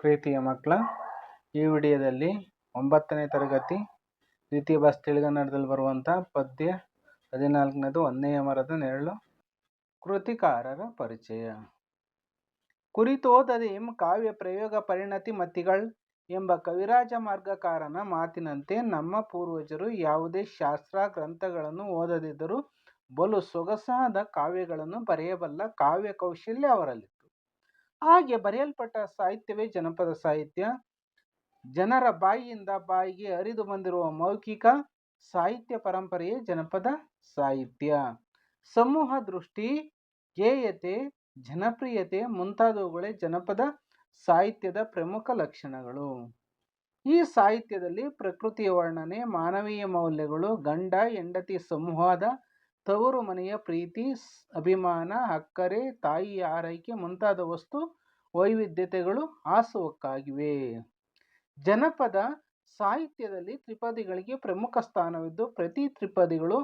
ಪ್ರೀತಿಯ ಮಕ್ಕಳ, ಈ ವಿಡಿಯೋದಲ್ಲಿ 9ನೇ ತರಗತಿ ದ್ವಿತೀಯ ಭಾಷೆ ತೆಲುಗನ್ನಡದಲ್ಲಿ ಬರುವಂಥ ಪದ್ಯ 14ನೇದು ಒಂದನೆಯ ಮರದ ನೆರಳು ಕೃತಿಕಾರರ ಪರಿಚಯ. ಕುರಿತೋದದೆಂ ಕಾವ್ಯ ಪ್ರಯೋಗ ಪರಿಣತಿ ಮತಿಗಳ್ ಎಂಬ ಕವಿರಾಜ ಮಾರ್ಗಕಾರನ ಮಾತಿನಂತೆ ನಮ್ಮ ಪೂರ್ವಜರು ಯಾವುದೇ ಶಾಸ್ತ್ರ ಗ್ರಂಥಗಳನ್ನು ಓದದಿದ್ದರೂ ಬಲು ಸೊಗಸಾದ ಕಾವ್ಯಗಳನ್ನು ಬರೆಯಬಲ್ಲ ಕಾವ್ಯ ಕೌಶಲ್ಯ ಅವರಲ್ಲಿತ್ತು. ಹಾಗೆ ಬರೆಯಲ್ಪಟ್ಟ ಸಾಹಿತ್ಯವೇ ಜನಪದ ಸಾಹಿತ್ಯ. ಜನರ ಬಾಯಿಯಿಂದ ಬಾಯಿಗೆ ಹರಿದು ಬಂದಿರುವ ಮೌಖಿಕ ಸಾಹಿತ್ಯ ಪರಂಪರೆಯೇ ಜನಪದ ಸಾಹಿತ್ಯ. ಸಮೂಹ ದೃಷ್ಟಿ, ಗೇಯತೆ, ಜನಪ್ರಿಯತೆ ಮುಂತಾದವುಗಳೇ ಜನಪದ ಸಾಹಿತ್ಯದ ಪ್ರಮುಖ ಲಕ್ಷಣಗಳು. ಈ ಸಾಹಿತ್ಯದಲ್ಲಿ ಪ್ರಕೃತಿಯ ವರ್ಣನೆ, ಮಾನವೀಯ ಮೌಲ್ಯಗಳು, ಗಂಡ ಹೆಂಡತಿ ಸಂವಾದ, ತವರು ಮನೆಯ ಪ್ರೀತಿ, ಅಭಿಮಾನ, ಅಕ್ಕರೆ, ತಾಯಿಯ ಆರೈಕೆ ಮುಂತಾದ ವಸ್ತು ವೈವಿಧ್ಯತೆಗಳು ಹಾಸುಹೊಕ್ಕಾಗಿವೆ. ಜನಪದ ಸಾಹಿತ್ಯದಲ್ಲಿ ತ್ರಿಪದಿಗಳಿಗೆ ಪ್ರಮುಖ ಸ್ಥಾನವಿದ್ದು ಪ್ರತಿ ತ್ರಿಪದಿಗಳು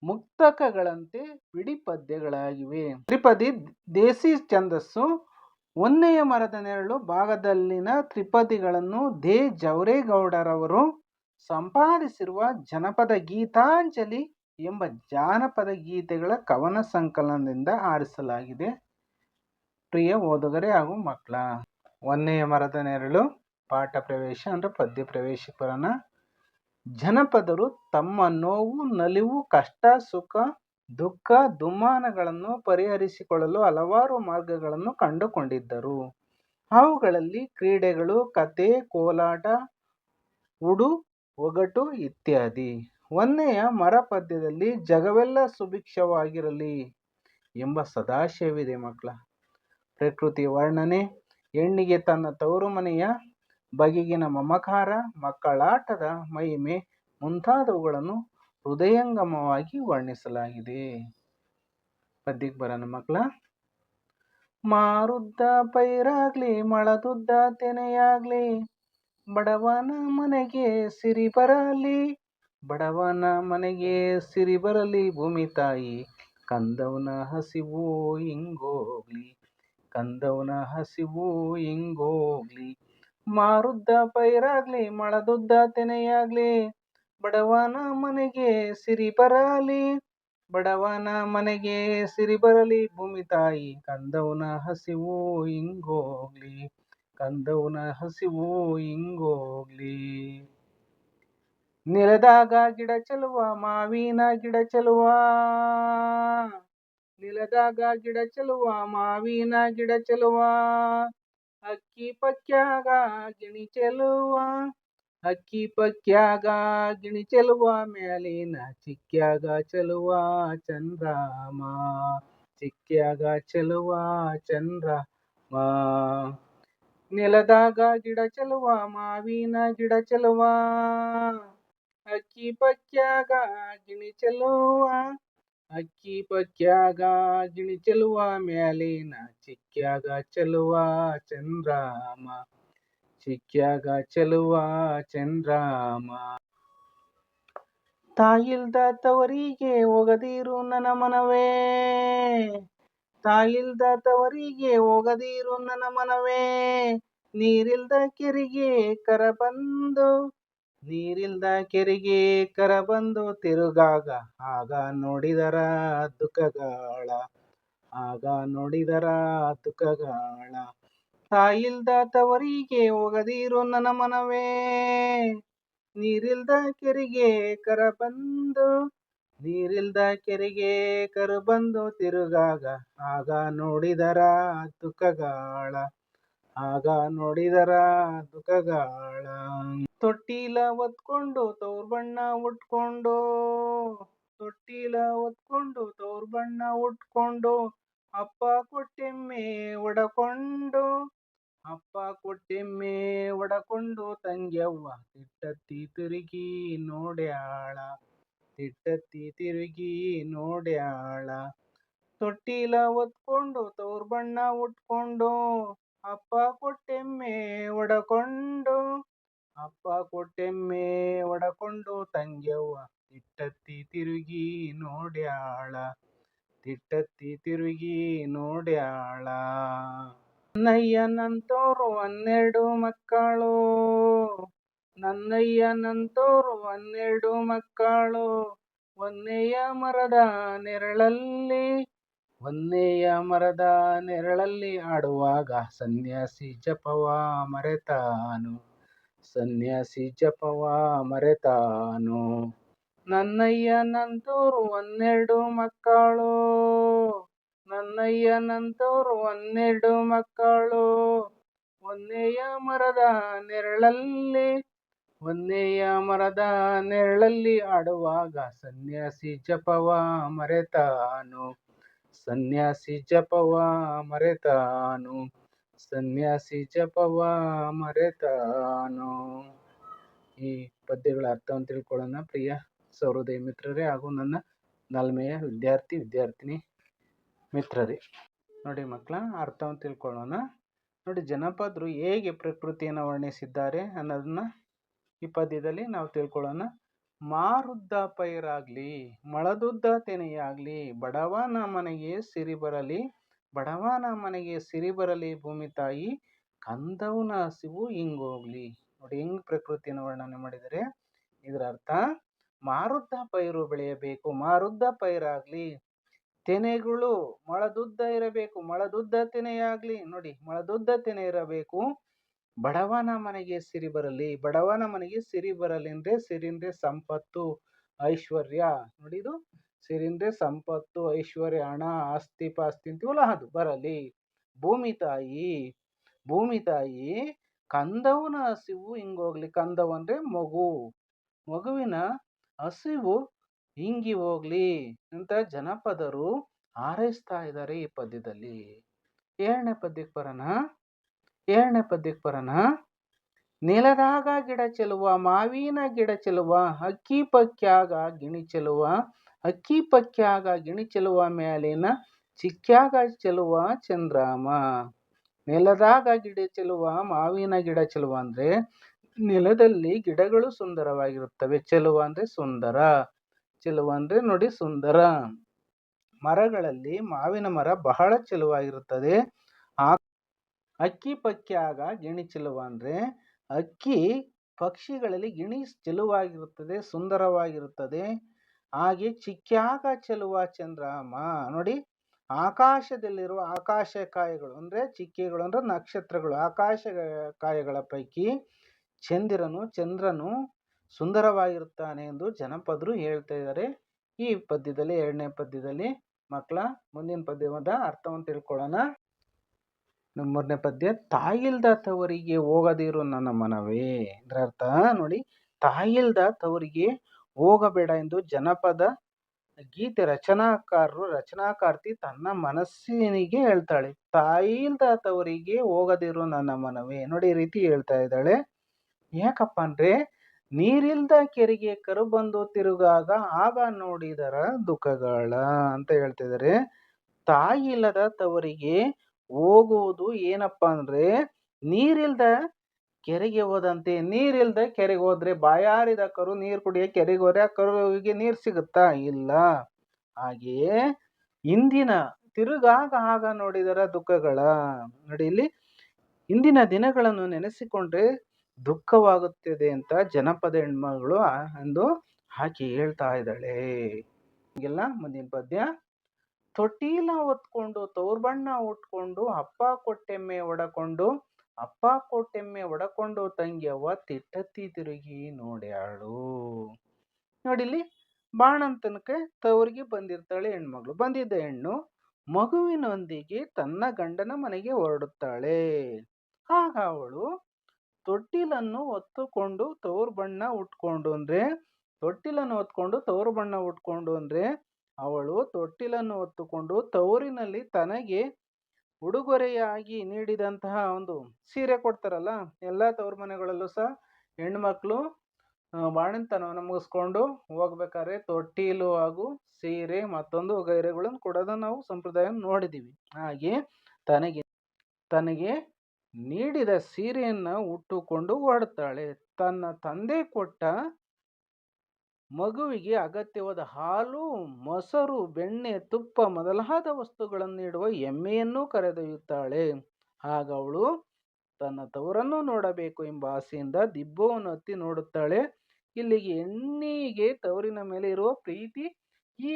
ಮುಕ್ತಕಗಳಂತೆ ಬಿಡಿ ಪದ್ಯಗಳಾಗಿವೆ. ತ್ರಿಪದಿ ದೇಸಿ ಛಂದಸ್ಸು. ಒಂದನೆಯ ಮರದ ನೆರಳು ಭಾಗದಲ್ಲಿನ ತ್ರಿಪದಿಗಳನ್ನು ದೇ. ಜವರೇಗೌಡರವರು ಸಂಪಾದಿಸಿರುವ ಜನಪದ ಗೀತಾಂಜಲಿ ಎಂಬ ಜಾನಪದ ಗೀತೆಗಳ ಕವನ ಸಂಕಲನದಿಂದ ಆರಿಸಲಾಗಿದೆ. ಪ್ರಿಯ ಓದುಗರೇ ಹಾಗೂ ಮಕ್ಕಳ, ಒಂದನೆಯ ಮರದ ನೆರಳು ಪಾಠ ಪ್ರವೇಶ ಅಂದರೆ ಪದ್ಯ ಪ್ರವೇಶ ಪುರಾಣ. ಜನಪದರು ತಮ್ಮ ನೋವು, ನಲಿವು, ಕಷ್ಟ, ಸುಖ, ದುಃಖ, ದುಮ್ಮಾನಗಳನ್ನು ಪರಿಹರಿಸಿಕೊಳ್ಳಲು ಹಲವಾರು ಮಾರ್ಗಗಳನ್ನು ಕಂಡುಕೊಂಡಿದ್ದರು. ಅವುಗಳಲ್ಲಿ ಕ್ರೀಡೆಗಳು, ಕತೆ, ಕೋಲಾಟ, ಉಡು ಒಗಟು ಇತ್ಯಾದಿ. ಒಂದನೆಯ ಮರ ಪದ್ಯದಲ್ಲಿ ಜಗವೆಲ್ಲ ಸುಭಿಕ್ಷವಾಗಿರಲಿ ಎಂಬ ಸದಾಶಯವಿದೆ ಮಕ್ಕಳ. ಪ್ರಕೃತಿಯ ವರ್ಣನೆ, ಹೆಣ್ಣಿಗೆ ತನ್ನ ತವರು ಮನೆಯ ಬಗೆಗಿನ ಮಮಕಾರ, ಮಕ್ಕಳಾಟದ ಮಹಿಮೆ ಮುಂತಾದವುಗಳನ್ನು ಹೃದಯಂಗಮವಾಗಿ ವರ್ಣಿಸಲಾಗಿದೆ. ಪದ್ಯಕ್ಕೆ ಬರೋಣ ಮಕ್ಕಳ. ಮಾರುದ್ದ ಪೈರಾಗ್ಲಿ, ಮಳದುದ್ದ ತೆನೆಯಾಗ್ಲಿ, ಬಡವನ ಮನೆಗೆ ಸಿರಿ ಬರಲಿ, ಬಡವನ ಮನೆಗೆ ಸಿರಿ ಬರಲಿ, ಭೂಮಿ ತಾಯಿ ಕಂದವನ ಹಸಿವು ಹಿಂಗೋಗ್ಲಿ, ಕಂದವನ ಹಸಿವು ಹಿಂಗೋಗ್ಲಿ. ಮಾರುದ್ದ ಪೈರಾಗ್ಲಿ, ಮಳದುದ್ದ ತೆನೆಯಾಗ್ಲಿ, ಬಡವನ ಮನೆಗೆ ಸಿರಿ ಬರಲಿ, ಬಡವನ ಮನೆಗೆ ಸಿರಿ ಬರಲಿ, ಭೂಮಿ ತಾಯಿ ಕಂದವನ ಹಸಿವು ಹಿಂಗೋಗ್ಲಿ, ಕಂದವನ ಹಸಿವು ಹಿಂಗೋಗ್ಲಿ. ನೆಲದಾಗ ಗಿಡ ಚೆಲುವ, ಮಾವಿನ ಗಿಡ ಚೆಲುವ, ನೆಲದಾಗ ಗಿಡ ಚೆಲುವ, ಮಾವಿನ ಗಿಡ ಚೆಲುವ, ಅಕ್ಕಿ ಪಕ್ಯಾಗ ಗಿಣಿ ಚೆಲುವ, ಅಕ್ಕಿ ಪಕ್ಯಾಗ ಗಿಣಿ ಚೆಲುವ, ಮ್ಯಾಲಿನ ಚಿಕ್ಕ್ಯಾಗ ಚೆಲುವ ಚಂದ್ರಮ, ಚಿಕ್ಕ್ಯಾಗ ಚೆಲುವ ಚಂದ್ರಮ. ನೆಲದಾಗ ಗಿಡ ಚೆಲುವ, ಮಾವಿನ ಗಿಡ ಚೆಲುವ, ಅಕ್ಕಿ ಪಕ್ಯಾಗ ಗಿಣಿ ಚೆಲುವ, ಅಕ್ಕಿ ಪಕ್ಯಾಗ ಗಿಣಿ ಚೆಲುವ, ಮ್ಯಾಲಿನ ಚಿಕ್ಕ್ಯಾಗ ಚೆಲುವ ಚಂದ್ರಮ, ಚಿಕ್ಕ್ಯಾಗ ಚೆಲುವ ಚಂದ್ರಮ. ತಾಯಿಲ್ದ ತವರಿಗೆ ಹೋಗದಿರು ನನ್ನ ಮನವೇ, ತಾಯಿಲ್ದ ತವರಿಗೆ ಹೋಗದಿರು ನನ್ನ ಮನವೇ, ನೀರಿಲ್ದ ಕೆರೆಗೆ ಕರ ಬಂದು, ನೀರಿಲ್ದ ಕೆರೆಗೆ ಕರ ಬಂದು ತಿರುಗಾಗ, ಆಗ ನೋಡಿದರ ದುಃಖಗಳ, ಆಗ ನೋಡಿದರ ದುಃಖಗಳ. ತಾಯಿಲ್ದ ತವರಿಗೆ ಹೋಗದಿರು ನನ್ನ ಮನವೇ, ನೀರಿಲ್ದ ಕೆರೆಗೆ ಕರ ಬಂದು, ನೀರಿಲ್ದ ಕೆರೆಗೆ ಕರ ಬಂದು ತಿರುಗಾಗ, ಆಗ ನೋಡಿದರ ದುಃಖಗಳ, ಆಗ ನೋಡಿದರ ದುಃಖಗಳ. ತೊಟ್ಟಿಲ ಹೊತ್ಕೊಂಡು ತವರು ಬಣ್ಣ ಉಟ್ಕೊಂಡು, ತೊಟ್ಟಿಲ ಹೊತ್ಕೊಂಡು ತವರು ಬಣ್ಣ ಉಟ್ಕೊಂಡು, ಅಪ್ಪ ಕೊಟ್ಟೆಮ್ಮೆ ಒಡಕೊಂಡು, ಅಪ್ಪ ಕೊಟ್ಟೆಮ್ಮೆ ಒಡಕೊಂಡು, ತಂಗ್ಯವ್ವ ತಿಟ್ಟತ್ತಿ ತಿರುಗಿ ನೋಡ್ಯಾಳ, ತಿಟ್ಟತ್ತಿ ತಿರುಗಿ ನೋಡ್ಯಾಳ. ತೊಟ್ಟಿಲ ಹೊತ್ಕೊಂಡು ತವರು ಬಣ್ಣ ಉಟ್ಕೊಂಡು, ಅಪ್ಪ ಕೊಟ್ಟೆಮ್ಮೆ ಒಡಕೊಂಡು, ಅಪ್ಪ ಕೊಟ್ಟೆಮ್ಮೆ ಒಡಕೊಂಡು, ತಂಗ್ಯವ್ವ ತಿಟ್ಟತ್ತಿ ತಿರುಗಿ ನೋಡ್ಯಾಳ, ತಿಟ್ಟತ್ತಿ ತಿರುಗಿ ನೋಡ್ಯಾಳ. ನನ್ನಯ್ಯನಂತೋರು 12 ಮಕ್ಕಳು, ನನ್ನಯ್ಯನಂತೋರು 12 ಮಕ್ಕಳು, ಒಂದೆಯ ಮರದ ನೆರಳಲ್ಲಿ, ಒಂದೆಯ ಮರದ ನೆರಳಲ್ಲಿ ಆಡುವಾಗ ಸನ್ಯಾಸಿ ಜಪವ ಮರೆತಾನು, ಸನ್ಯಾಸಿ ಜಪವ ಮರೆತಾನು. ನನ್ನಯ್ಯನಂತೋರು 12 ಮಕ್ಕಳು, ನನ್ನಯ್ಯನಂತೋರು 12 ಮಕ್ಕಳು, ಒಂದೆಯ ಮರದ ನೆರಳಲ್ಲಿ, ಒಂದೆಯ ಮರದ ನೆರಳಲ್ಲಿ ಆಡುವಾಗ ಸನ್ಯಾಸಿ ಜಪವ ಮರೆತಾನು, ಸನ್ಯಾಸಿ ಜಪವ ಮರೆತಾನು, ಸನ್ಯಾಸಿ ಜಪವ ಮರೆತಾನು. ಈ ಪದ್ಯಗಳ ಅರ್ಥವನ್ನು ತಿಳ್ಕೊಳ್ಳೋಣ ಪ್ರಿಯ ಸಹೃದಯ ಮಿತ್ರರೇ ಹಾಗೂ ನನ್ನ ನಾಲ್ಮೆಯ ವಿದ್ಯಾರ್ಥಿನಿ ಮಿತ್ರರೇ. ನೋಡಿ ಮಕ್ಕಳ, ಅರ್ಥವನ್ನು ತಿಳ್ಕೊಳ್ಳೋಣ. ನೋಡಿ, ಜನಪದರು ಹೇಗೆ ಪ್ರಕೃತಿಯನ್ನು ವರ್ಣಿಸಿದ್ದಾರೆ ಅನ್ನೋದನ್ನ ಈ ಪದ್ಯದಲ್ಲಿ ನಾವು ತಿಳ್ಕೊಳ್ಳೋಣ. ಮಾರುದ್ದ ಪೈರಾಗ್ಲಿ, ಮೊಳದುದ್ದ ತೆನೆಯಾಗ್ಲಿ, ಬಡವನ ಮನೆಗೆ ಸಿರಿ ಬರಲಿ, ಬಡವನ ಮನೆಗೆ ಸಿರಿ ಬರಲಿ ಭೂಮಿ ತಾಯಿ, ಕಂದವನ ಹಸಿವು ಹಿಂಗೋಗ್ಲಿ. ನೋಡಿ ಹೆಂಗ್ ಪ್ರಕೃತಿಯನ್ನು ವರ್ಣನೆ ಮಾಡಿದರೆ. ಇದರ ಅರ್ಥ, ಮಾರುದ್ದ ಪೈರು ಬೆಳೆಯಬೇಕು, ಮಾರುದ್ದ ಪೈರಾಗ್ಲಿ, ತೆನೆಗಳು ಮೊಳದುದ್ದ ಇರಬೇಕು, ಮೊಳದುದ್ದ ತೆನೆಯಾಗ್ಲಿ. ನೋಡಿ, ಮೊಳದುದ್ದ ತೆನೆ ಇರಬೇಕು, ಬಡವನ ಮನೆಗೆ ಸಿರಿ ಬರಲಿ, ಬಡವನ ಮನೆಗೆ ಸಿರಿ ಬರಲಿ ಅಂದ್ರೆ ಸಿರಿಂದ್ರೆ ಸಂಪತ್ತು, ಐಶ್ವರ್ಯ. ನೋಡಿ, ಇದು ಸಿರಿಂದ್ರೆ ಸಂಪತ್ತು, ಐಶ್ವರ್ಯ, ಹಣ, ಆಸ್ತಿ ಪಾಸ್ತಿ ಅಂತೀವಲ್ಲ, ಅದು ಬರಲಿ. ಭೂಮಿ ತಾಯಿ, ಭೂಮಿ ತಾಯಿ ಕಂದವನ ಹಸಿವು ಹಿಂಗೋಗ್ಲಿ. ಕಂದವ ಅಂದ್ರೆ ಮಗು, ಮಗುವಿನ ಹಸಿವು ಹಿಂಗಿ ಹೋಗ್ಲಿ ಅಂತ ಜನಪದರು ಹಾರೈಸ್ತಾ ಇದ್ದಾರೆ ಈ ಪದ್ಯದಲ್ಲಿ. ಏಳನೇ ಪದ್ಯಕ್ಕೆ ಬರೋಣ. ಏಳನೇ ಪದ್ಯಕ್ಕೆ ಬರೋಣ. ನೆಲದಾಗ ಗಿಡ ಚೆಲುವ, ಮಾವಿನ ಗಿಡ ಚೆಲುವ, ಅಕ್ಕಿ ಪಕ್ಯಾಗ ಗಿಣಿ ಚೆಲುವ, ಅಕ್ಕಿ ಪಕ್ಯಾಗ ಗಿಣಿ ಚೆಲುವ, ಮ್ಯಾಲಿನ ಚಿಕ್ಕ್ಯಾಗ ಚೆಲುವ ಚಂದ್ರಾಮ. ನೆಲದಾಗ ಗಿಡ ಚೆಲುವ, ಮಾವಿನ ಗಿಡ ಚೆಲುವ ಅಂದ್ರೆ ನೆಲದಲ್ಲಿ ಗಿಡಗಳು ಸುಂದರವಾಗಿರುತ್ತವೆ. ಚೆಲುವ ಅಂದ್ರೆ ಸುಂದರ, ಚೆಲುವ ಅಂದ್ರೆ ನೋಡಿ ಸುಂದರ. ಮರಗಳಲ್ಲಿ ಮಾವಿನ ಮರ ಬಹಳ ಚೆಲುವಾಗಿರುತ್ತದೆ. ಅಕ್ಕಿ ಪಕ್ಯಾಗ ಗಿಣಿ ಚೆಲುವ ಅಂದ್ರೆ ಅಕ್ಕಿ ಪಕ್ಷಿಗಳಲ್ಲಿ ಗಿಣಿ ಚೆಲುವಾಗಿರುತ್ತದೆ, ಸುಂದರವಾಗಿರುತ್ತದೆ. ಹಾಗೆ ಚಿಕ್ಕ್ಯಾಗ ಚೆಲುವ ಚಂದ್ರಾಮ, ನೋಡಿ ಆಕಾಶದಲ್ಲಿರುವ ಆಕಾಶ ಕಾಯಗಳು ಅಂದ್ರೆ ಚಿಕ್ಕೆಗಳು ಅಂದ್ರೆ ನಕ್ಷತ್ರಗಳು, ಆಕಾಶ ಕಾಯಗಳ ಪೈಕಿ ಚಂದ್ರನು ಸುಂದರವಾಗಿರುತ್ತಾನೆ ಎಂದು ಜನಪದರು ಹೇಳ್ತಾ ಇದ್ದಾರೆ ಈ ಪದ್ಯದಲ್ಲಿ. ಎರಡನೇ ಪದ್ಯದಲ್ಲಿ ಮಕ್ಕಳ, ಮುಂದಿನ ಪದ್ಯದ ಅರ್ಥವನ್ನು ತಿಳ್ಕೊಳ್ಳೋಣ. ಮೂರನೇ ಪದ್ಯ, ತಾಯಿಲ್ದ ತವರಿಗೆ ಹೋಗದಿರು ನನ್ನ ಮನವೇ. ಇದರ ಅರ್ಥ ನೋಡಿ, ತಾಯಿಲ್ದ ತವರಿಗೆ ಹೋಗಬೇಡ ಎಂದು ಜನಪದ ಗೀತೆ ರಚನಾಕಾರ್ತಿ ತನ್ನ ಮನಸ್ಸಿನಿಗೆ ಹೇಳ್ತಾಳೆ. ತಾಯಿಲ್ದ ತವರಿಗೆ ಹೋಗದಿರು ನನ್ನ ಮನವೇ. ನೋಡಿ ಈ ರೀತಿ ಹೇಳ್ತಾ ಇದ್ದಾಳೆ. ಯಾಕಪ್ಪ ಅಂದ್ರೆ, ನೀರಿಲ್ದ ಕೆರೆಗೆ ಕರು ಬಂದು ತಿರುಗಾಗ ಆಗ ನೋಡಿದರ ದುಃಖಗಳ ಅಂತ ಹೇಳ್ತಿದ್ದಾರೆ. ತಾಯಿ ಇಲ್ಲದ ತವರಿಗೆ ಹೋಗುವುದು ಏನಪ್ಪಾ ಅಂದ್ರೆ, ನೀರಿಲ್ದ ಕೆರೆಗೆ ಹೋದಂತೆ. ನೀರಿಲ್ದ ಕೆರೆಗೆ ಹೋದ್ರೆ, ಬಾಯಾರಿದ ಕರು ನೀರು ಕುಡಿಯ ಕೆರೆಗೆ ಹೋದ್ರೆ ಆ ಕರುವಿಗೆ ನೀರು ಸಿಗುತ್ತಾ? ಇಲ್ಲ. ಹಾಗೆಯೇ ಇಂದಿನ ತಿರುಗಾಗ ಆಗ ನೋಡಿದರ ದುಃಖಗಳ. ನೋಡಿ, ಇಲ್ಲಿ ಇಂದಿನ ದಿನಗಳನ್ನು ನೆನೆಸಿಕೊಂಡ್ರೆ ದುಃಖವಾಗುತ್ತದೆ ಅಂತ ಜನಪದ ಹೆಣ್ಮಗಳು ಎಂದು ಆಕೆ ಹೇಳ್ತಾ ಇದ್ದಾಳೆ. ಹೀಗೆಲ್ಲ ಮುಂದಿನ ಪದ್ಯ, ತೊಟ್ಟಿಲ ಹೊತ್ಕೊಂಡು ತೌರ್ಬಣ್ಣ ಉಟ್ಕೊಂಡು ಅಪ್ಪ ಕೊಟ್ಟೆಮ್ಮೆ ಒಡಕೊಂಡು ತಂಗಿಯವ್ವ ತಿಟ್ಟತ್ತಿ ತಿರುಗಿ ನೋಡ್ಯಾಳು. ನೋಡಿಲ್ಲಿ ಬಾಣಂತನಕ್ಕೆ ತವರಿಗೆ ಬಂದಿರ್ತಾಳೆ ಹೆಣ್ಮಗಳು. ಬಂದಿದ್ದ ಹೆಣ್ಣು ಮಗುವಿನೊಂದಿಗೆ ತನ್ನ ಗಂಡನ ಮನೆಗೆ ಹೊರಡುತ್ತಾಳೆ. ಆಗ ಅವಳು ತೊಟ್ಟಿಲನ್ನು ಹೊತ್ತುಕೊಂಡು ತವರು ಬಣ್ಣ ಉಟ್ಕೊಂಡು ಅಂದ್ರೆ ಅವಳು ತೊಟ್ಟಿಲನ್ನು ಹೊತ್ತುಕೊಂಡು ತವರಿನಲ್ಲಿ ತನಗೆ ಉಡುಗೊರೆಯಾಗಿ ನೀಡಿದಂತಹ ಒಂದು ಸೀರೆ ಕೊಡ್ತಾರಲ್ಲ, ಎಲ್ಲ ತವರು ಮನೆಗಳಲ್ಲೂ ಸಹ ಹೆಣ್ಮಕ್ಳು ಬಾಣಂತನವನ್ನು ಮುಗಿಸ್ಕೊಂಡು ಹೋಗ್ಬೇಕಾದ್ರೆ ತೊಟ್ಟಿಲು ಹಾಗೂ ಸೀರೆ ಮತ್ತೊಂದು ವಗೈರೆಗಳನ್ನು ಕೊಡೋದನ್ನು ನಾವು ಸಂಪ್ರದಾಯ ನೋಡಿದ್ದೀವಿ. ಹಾಗೆ ತನಗೆ ನೀಡಿದ ಸೀರೆಯನ್ನ ಉಟ್ಟುಕೊಂಡು ಹೊರಡ್ತಾಳೆ. ತನ್ನ ತಂದೆ ಕೊಟ್ಟ ಮಗುವಿಗೆ ಅಗತ್ಯವಾದ ಹಾಲು, ಮೊಸರು, ಬೆಣ್ಣೆ, ತುಪ್ಪ ಮೊದಲಾದ ವಸ್ತುಗಳನ್ನು ನೀಡುವ ಎಮ್ಮೆಯನ್ನು ಕರೆದೊಯ್ಯುತ್ತಾಳೆ. ಆಗ ಅವಳು ತನ್ನ ತವರನ್ನು ನೋಡಬೇಕು ಎಂಬ ಆಸೆಯಿಂದ ದಿಬ್ಬವನ್ನು ಹತ್ತಿ ನೋಡುತ್ತಾಳೆ. ಇಲ್ಲಿಗೆ ಹೆಣ್ಣಿಗೆ ತವರಿನ ಮೇಲೆ ಇರುವ ಪ್ರೀತಿ ಈ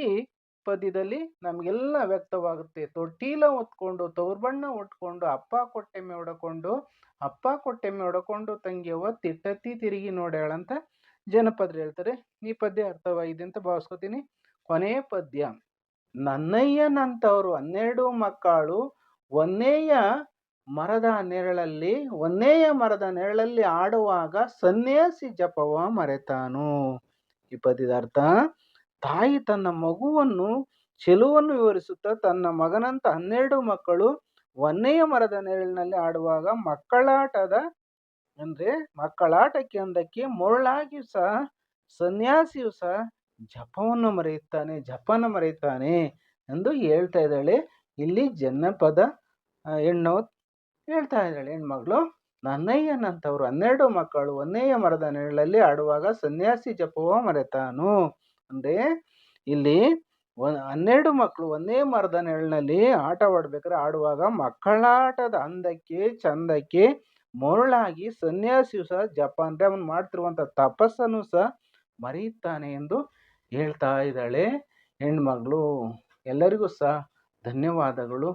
ಪದ್ಯದಲ್ಲಿ ನಮಗೆಲ್ಲ ವ್ಯಕ್ತವಾಗುತ್ತೆ. ತೊಟ್ಟಿಲ ಹೊತ್ಕೊಂಡು ತವರು ಬಣ್ಣ ಉಟ್ಕೊಂಡು ಅಪ್ಪ ಕೊಟ್ಟೆಮ್ಮೆ ಹೊಡಕೊಂಡು ತಂಗಿಯವ್ವ ತಿಟ್ಟತ್ತಿ ತಿರುಗಿ ನೋಡ್ಯಾಳಂತ ಜನಪದರು ಹೇಳ್ತಾರೆ. ಈ ಪದ್ಯ ಅರ್ಥವಾಗಿದೆ ಅಂತ ಭಾವಿಸ್ಕೊತೀನಿ. ಕೊನೆಯ ಪದ್ಯ. ನನ್ನಯ್ಯನಂತವರು 12 ಮಕ್ಕಳು ಒಂದನೆಯ ಮರದ ನೆರಳಲ್ಲಿ ಆಡುವಾಗ ಸನ್ಯಾಸಿ ಜಪವ ಮರೆತಾನು. ಈ ಪದ್ಯದ ಅರ್ಥ: ತಾಯಿ ತನ್ನ ಮಗುವನ್ನು ಚೆಲುವನ್ನು ವಿವರಿಸುತ್ತಾ ತನ್ನ ಮಗನಂತ 12 ಮಕ್ಕಳು ಒಂದನೆಯ ಮರದ ನೆರಳಿನಲ್ಲಿ ಆಡುವಾಗ ಮಕ್ಕಳಾಟಕ್ಕೆ ಅಂದಕ್ಕೆ ಮರುಳಾಗಿ ಸಹ ಸನ್ಯಾಸಿಯು ಸಹ ಜಪನ ಮರೆಯುತ್ತಾನೆ ಎಂದು ಹೇಳ್ತಾ ಇದ್ದಾಳೆ. ಇಲ್ಲಿ ಜನಪದ ಹೆಣ್ಣು ಹೇಳ್ತಾ ಇದ್ದಾಳೆ, ಹೆಣ್ಮಗಳು ನನ್ನಯ್ಯನಂತವರು 12 ಮಕ್ಕಳು ಒಂದನೆಯ ಮರದ ನೆರಳಲ್ಲಿ ಆಡುವಾಗ ಸನ್ಯಾಸಿ ಜಪವ ಮರೆತಾನು. ಅಂದ್ರೆ ಇಲ್ಲಿ 12 ಮಕ್ಕಳು ಒಂದೇ ಮರದ ನೆರಳಿನಲ್ಲಿ ಆಡುವಾಗ ಮಕ್ಕಳಾಟದ ಅಂದಕ್ಕೆ ಚಂದಕ್ಕೆ ಮರುಳಾಗಿ ಸನ್ಯಾಸಿಯು ಸಹ ಜಪ ಅಂದ್ರೆ ಅವನು ಮಾಡ್ತಿರುವಂತ ತಪಸ್ಸನ್ನು ಸಹ ಮರೆಯುತ್ತಾನೆ ಎಂದು ಹೇಳ್ತಾ ಇದ್ದಾಳೆ ಹೆಣ್ಮಗಳು. ಎಲ್ಲರಿಗೂ ಸಹ ಧನ್ಯವಾದಗಳು.